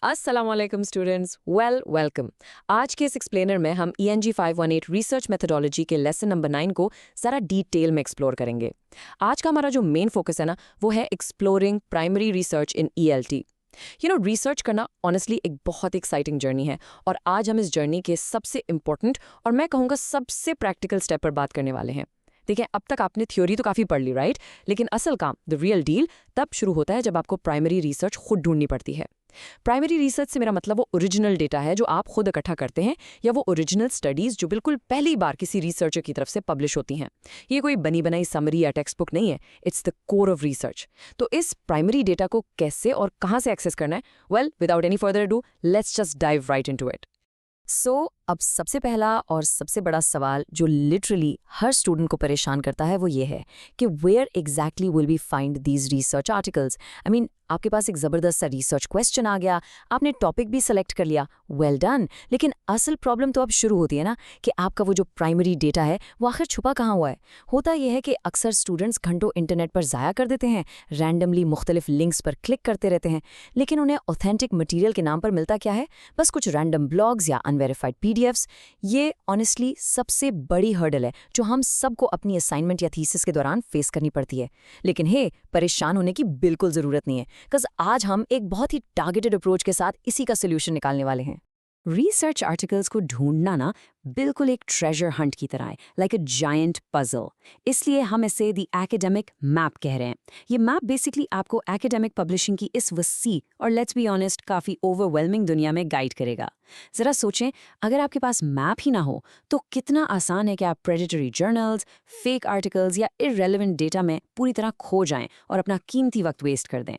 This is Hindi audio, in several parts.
अस्सलामुअलैकुम स्टूडेंट्स, वेलकम। आज के इस एक्सप्लेनर में हम ENG 518 रिसर्च मेथोडोलॉजी के लेसन नंबर 9 को ज़रा डिटेल में एक्सप्लोर करेंगे। आज का हमारा जो मेन फोकस है ना, वो है एक्सप्लोरिंग प्राइमरी रिसर्च इन ELT। रिसर्च करना ऑनेस्टली एक बहुत एक्साइटिंग जर्नी है, और आज हम इस जर्नी के सबसे इंपॉर्टेंट और मैं कहूँगा सबसे प्रैक्टिकल स्टेप पर बात करने वाले हैं। देखिए, अब तक आपने थ्योरी तो काफ़ी पढ़ ली, राइट? लेकिन असल काम, द रियल डील, तब शुरू होता है जब आपको प्राइमरी रिसर्च खुद ढूंढनी पड़ती है। प्राइमरी रिसर्च से मेरा मतलब वो ओरिजिनल डेटा है जो आप खुद इकट्ठा करते हैं, या वो ओरिजिनल स्टडीज जो बिल्कुल पहली बार किसी रिसर्चर की तरफ से पब्लिश होती हैं। ये कोई बनी बनाई समरी या टेक्स्ट बुक नहीं है, it's the core of research. तो इस प्राइमरी डेटा को कैसे और कहाँ से एक्सेस करना है, well, without any further do, let's just dive right into it. अब सबसे पहला और सबसे बड़ा सवाल जो लिटरली हर स्टूडेंट को परेशान करता है वो ये है कि where exactly will we find these research articles. I mean, आपके पास एक ज़बरदस्त सा रिसर्च क्वेश्चन आ गया, आपने टॉपिक भी सेलेक्ट कर लिया, वेल डन। लेकिन असल प्रॉब्लम तो अब शुरू होती है ना कि आपका वो जो प्राइमरी डेटा है वो आखिर छुपा कहाँ हुआ है। होता यह है कि अक्सर स्टूडेंट्स घंटों इंटरनेट पर ज़ाया कर देते हैं, रैंडमली मुख्तलिफ लिंक्स पर क्लिक करते रहते हैं, लेकिन उन्हें ऑथेंटिक मटीरियल के नाम पर मिलता क्या है? बस कुछ रैंडम ब्लॉग्स या अनवेरिफाइड PDFs। ये ऑनेस्टली सबसे बड़ी हर्डल है जो हम सबको अपनी असाइनमेंट या थीसिस के दौरान फेस करनी पड़ती है। लेकिन परेशान होने की बिल्कुल ज़रूरत नहीं है, बिकॉज आज हम एक बहुत ही टारगेटेड अप्रोच के साथ इसी का सोल्यूशन निकालने वाले हैं। रिसर्च आर्टिकल्स को ढूंढना ना बिल्कुल एक ट्रेजर हंट की तरह है, लाइक अ जायंट पजल। इसलिए हम इसे द एकेडमिक मैप कह रहे हैं। ये मैप बेसिकली आपको एकेडमिक पब्लिशिंग की इस वसी और लेट्स बी ऑनेस्ट काफ़ी ओवरवेलमिंग दुनिया में गाइड करेगा। ज़रा सोचें, अगर आपके पास मैप ही ना हो तो कितना आसान है कि आप प्रेडिटरी जर्नल्स, फेक आर्टिकल्स या इररेलेवेंट डेटा में पूरी तरह खो जाएं और अपना कीमती वक्त वेस्ट कर दें।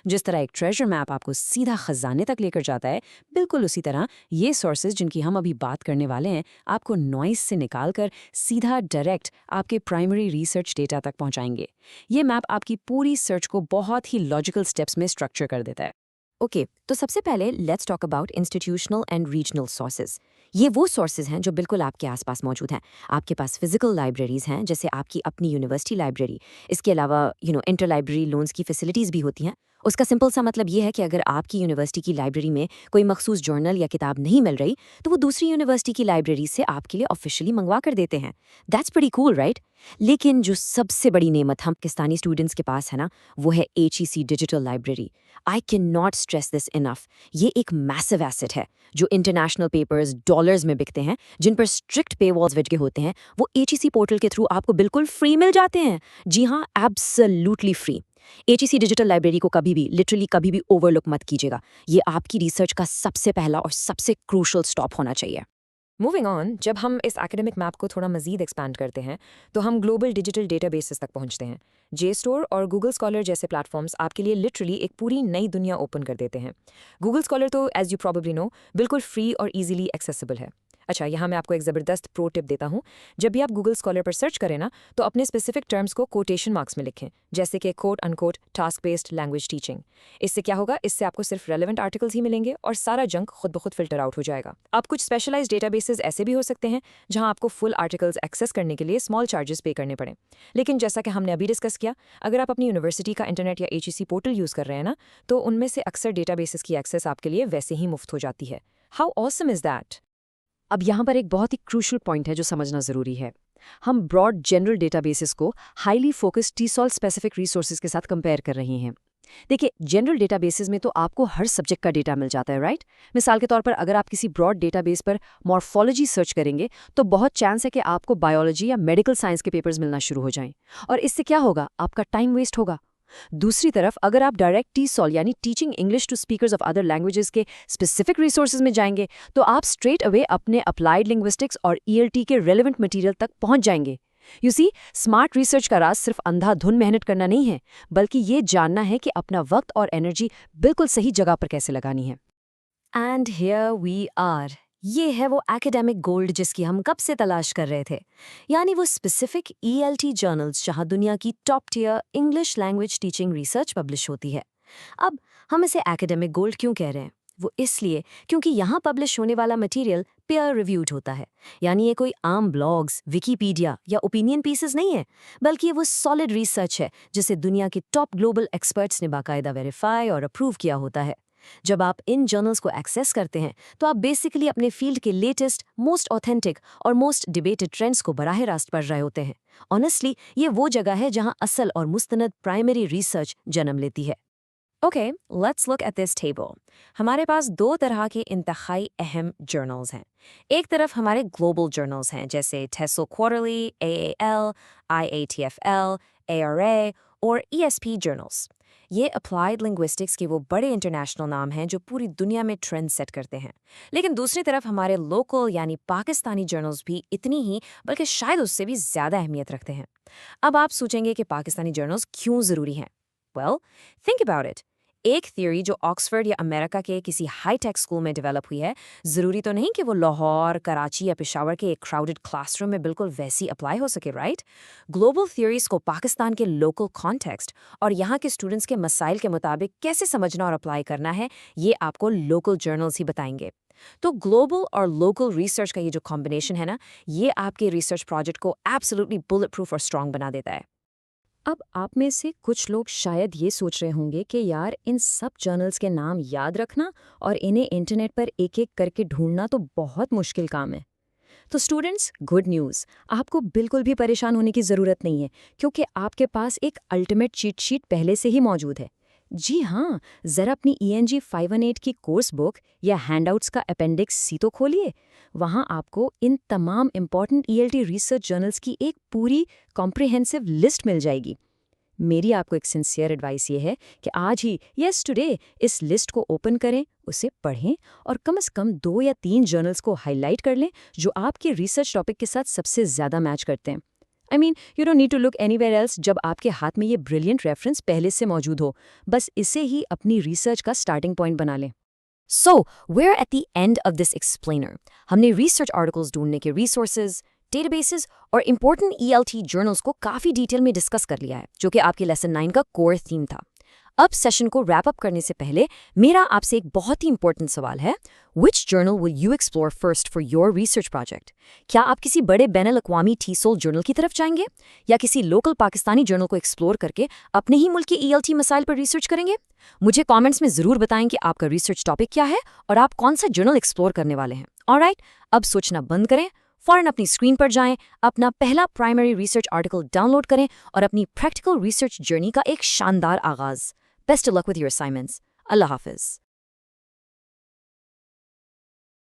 जिस तरह एक ट्रेजर मैप आपको सीधा खजाने तक लेकर जाता है, बिल्कुल उसी तरह ये सोर्सेज जिनकी हम अभी बात करने वाले हैं आपको नॉइस से निकालकर सीधा डायरेक्ट आपके प्राइमरी रिसर्च डेटा तक पहुंचाएंगे। ये मैप आपकी पूरी सर्च को बहुत ही लॉजिकल स्टेप्स में स्ट्रक्चर कर देता है। ओके, तो सबसे पहले let's talk about institutional and regional sources. ये वो सोर्सेज हैं जो बिल्कुल आपके आसपास मौजूद हैं। आपके पास फिजिकल लाइब्रेरीज हैं, जैसे आपकी अपनी यूनिवर्सिटी लाइब्रेरी। इसके अलावा इंटर लाइब्रेरी लोन्स की फैसिलिटीज़ भी होती हैं। उसका सिंपल सा मतलब ये है कि अगर आपकी यूनिवर्सिटी की लाइब्रेरी में कोई मखसूस जर्नल या किताब नहीं मिल रही, तो वो दूसरी यूनिवर्सिटी की लाइब्रेरी से आपके लिए ऑफिशियली मंगवा कर देते हैं। That's pretty cool, right? लेकिन जो सबसे बड़ी नेमत हम पाकिस्तानी स्टूडेंट्स के पास है ना, वो है HEC digital library. I can not stress this enough. ये एक मैसिव एसेट है जो इंटरनेशनल पेपर्स डॉलर्स में बिकते हैं, जिन पर स्ट्रिक्ट पे वॉल्स लगे होते हैं, वो HEC पोर्टल के थ्रू आपको बिल्कुल फ्री मिल जाते हैं। जी हाँ, absolutely free. HEC digital library को कभी भी, लिटरली कभी भी ओवरलुक मत कीजिएगा। ये आपकी रिसर्च का सबसे पहला और सबसे क्रूशल स्टॉप होना चाहिए। मूविंग ऑन, जब हम इस एकेडमिक मैप को थोड़ा मजीद एक्सपैंड करते हैं तो हम ग्लोबल डिजिटल डेटाबेसेस तक पहुंचते हैं। JSTOR और गूगल स्कॉलर जैसे प्लेटफॉर्म्स आपके लिए लिटरली एक पूरी नई दुनिया ओपन कर देते हैं। गूगल स्कॉलर तो एज यू प्रॉबेबली नो बिल्कुल फ्री और इजीली एक्सेसिबल है। अच्छा, यहाँ मैं आपको एक ज़बरदस्त प्रो टिप देता हूँ। जब भी आप गूगल स्कॉलर पर सर्च करें ना, तो अपने स्पेसिफिक टर्म्स को कोटेशन मार्क्स में लिखें, जैसे कि quote unquote task based language teaching. इससे क्या होगा? इससे आपको सिर्फ रेलेवेंट आर्टिकल्स ही मिलेंगे और सारा जंक खुद ब खुद फिल्टर आउट हो जाएगा। अब कुछ स्पेशलाइज्ड डेटाबेसेस ऐसे भी हो सकते हैं जहाँ आपको फुल आर्टिकल्स एक्सेस करने के लिए स्मॉल चार्जेस पे करने पड़े। लेकिन जैसा कि हमने अभी डिस्कस किया, अगर आप अपनी यूनिवर्सिटी का इंटरनेट या HEC पोर्टल यूज़ कर रहे हैं ना, तो उनमें से अक्सर डेटाबेसेस की एक्सेस आपके लिए वैसे ही मुफ्त हो जाती है। How awesome is that? अब यहाँ पर एक बहुत ही क्रूशल पॉइंट है जो समझना ज़रूरी है। हम ब्रॉड जनरल डेटाबेसेस को highly focused TESOL specific resources के साथ कंपेयर कर रहे हैं। देखिए, जनरल डेटाबेसेस में तो आपको हर सब्जेक्ट का डेटा मिल जाता है, राइट? मिसाल के तौर पर अगर आप किसी ब्रॉड डेटाबेस पर मॉर्फोलॉजी सर्च करेंगे तो बहुत चांस है कि आपको बायोलॉजी या मेडिकल साइंस के पेपर्स मिलना शुरू हो जाएं, और इससे क्या होगा? आपका टाइम वेस्ट होगा। दूसरी तरफ अगर आप डायरेक्ट TESOL यानी teaching English to speakers of other languages के स्पेसिफिक रिसोर्सेज में जाएंगे, तो आप स्ट्रेट अवे अपने अप्लाइड लिंग्विस्टिक्स और ELT के रेलेवेंट मटेरियल तक पहुंच जाएंगे। यू सी, स्मार्ट रिसर्च का राज सिर्फ अंधाधुन मेहनत करना नहीं है, बल्कि ये जानना है कि अपना वक्त और एनर्जी बिल्कुल सही जगह पर कैसे लगानी है। And here we are. ये है वो एकेडमिक गोल्ड जिसकी हम कब से तलाश कर रहे थे, यानी वो स्पेसिफिक ELT जर्नल्स जहां दुनिया की top tier English language teaching research publish होती है। अब हम इसे एकेडमिक गोल्ड क्यों कह रहे हैं? वो इसलिए क्योंकि यहाँ पब्लिश होने वाला मटेरियल पेयर रिव्यूड होता है, यानी ये कोई आम ब्लॉग्स, विकीपीडिया या ओपिनियन पीसेस नहीं है, बल्कि ये वो सॉलिड रिसर्च है जिसे दुनिया के टॉप ग्लोबल एक्सपर्ट्स ने बाकायदा वेरीफाई और अप्रूव किया होता है। जब आप इन जर्नल्स को एक्सेस करते हैं तो आप बेसिकली अपने फील्ड के लेटेस्ट, मोस्ट ऑथेंटिक और मोस्ट डिबेटेड ट्रेंड्स को बराह रास्त पढ़ रहे होते हैं। ऑनेस्टली, ये वो जगह है जहां असल और मुस्तनद प्राइमरी रिसर्च जन्म लेती है। Okay, let's look at this table. हमारे पास दो तरह के इंतहाई अहम जर्नल्स हैं। एक तरफ हमारे ग्लोबल जर्नल्स हैं जैसे टेसो क्वार्टरली, AAL, IATFL, ARA और ESP जर्नल्स। ये अप्लाइड लिंग्विस्टिक्स के वो बड़े इंटरनेशनल नाम हैं जो पूरी दुनिया में ट्रेंड सेट करते हैं। लेकिन दूसरी तरफ हमारे लोकल यानी पाकिस्तानी जर्नल्स भी इतनी ही बल्कि शायद उससे भी ज़्यादा अहमियत रखते हैं। अब आप सोचेंगे कि पाकिस्तानी जर्नल्स क्यों ज़रूरी हैं? Well, think about it. एक थ्योरी जो ऑक्सफोर्ड या अमेरिका के किसी हाईटेक स्कूल में डेवलप हुई है, ज़रूरी तो नहीं कि वो लाहौर, कराची या पेशावर के एक क्राउडेड क्लासरूम में बिल्कुल वैसी अप्लाई हो सके, राइट? ग्लोबल थ्योरीज को पाकिस्तान के लोकल कॉन्टेक्स्ट और यहाँ के स्टूडेंट्स के मसाइल के मुताबिक कैसे समझना और अप्लाई करना है, ये आपको लोकल जर्नल्स ही बताएंगे। तो ग्लोबल और लोकल रिसर्च का ये जो कॉम्बिनेशन है ना, ये आपके रिसर्च प्रोजेक्ट को एब्सोल्युटली बुलेट प्रूफ और स्ट्रॉन्ग बना देता है। अब आप में से कुछ लोग शायद ये सोच रहे होंगे कि यार इन सब जर्नल्स के नाम याद रखना और इन्हें इंटरनेट पर एक-एक करके ढूंढना तो बहुत मुश्किल काम है। तो स्टूडेंट्स, गुड न्यूज़, आपको बिल्कुल भी परेशान होने की ज़रूरत नहीं है, क्योंकि आपके पास एक अल्टीमेट चीट शीट पहले से ही मौजूद है। जी हाँ, ज़रा अपनी ENG 518 की कोर्स बुक या हैंडआउट्स का अपेंडिक्स सी तो खोलिए। वहाँ आपको इन तमाम इम्पॉर्टेंट ELT रिसर्च जर्नल्स की एक पूरी कॉम्प्रिहेंसिव लिस्ट मिल जाएगी। मेरी आपको एक सिंसियर एडवाइस ये है कि आज ही, यस टुडे, इस लिस्ट को ओपन करें, उसे पढ़ें और कम से कम 2 या 3 जर्नल्स को हाईलाइट कर लें जो आपके रिसर्च टॉपिक के साथ सबसे ज़्यादा मैच करते हैं। I mean, you don't need to look anywhere else जब आपके हाथ में ये ब्रिलियंट रेफरेंस पहले से मौजूद हो। बस इसे ही अपनी रिसर्च का स्टार्टिंग पॉइंट बना लें। सो we're at the end of this explainer। हमने रिसर्च आर्टिकल्स ढूंढने के रिसोर्सेज, डेटाबेसेस और इंपॉर्टेंट ELT जर्नल्स को काफ़ी डिटेल में डिस्कस कर लिया है, जो कि आपके लेसन 9 का कोर थीम था। अब सेशन को रैप अप करने से पहले मेरा आपसे एक बहुत ही इंपॉर्टेंट सवाल है। Which journal will you explore first for your research project? क्या आप किसी बड़े बैनुल-अक़वामी TESOL जर्नल की तरफ जाएंगे या किसी लोकल पाकिस्तानी जर्नल को एक्सप्लोर करके अपने ही मुल्क के ELT मसाइल पर रिसर्च करेंगे? मुझे कमेंट्स में ज़रूर बताएं कि आपका रिसर्च टॉपिक क्या है और आप कौन सा जर्नल एक्सप्लोर करने वाले हैं। ऑलराइट, अब सोचना बंद करें, फौरन अपनी स्क्रीन पर जाएं, अपना पहला प्राइमरी रिसर्च आर्टिकल डाउनलोड करें और अपनी प्रैक्टिकल रिसर्च जर्नी का एक शानदार आगाज़। Best of luck with your assignments. Allah Hafiz.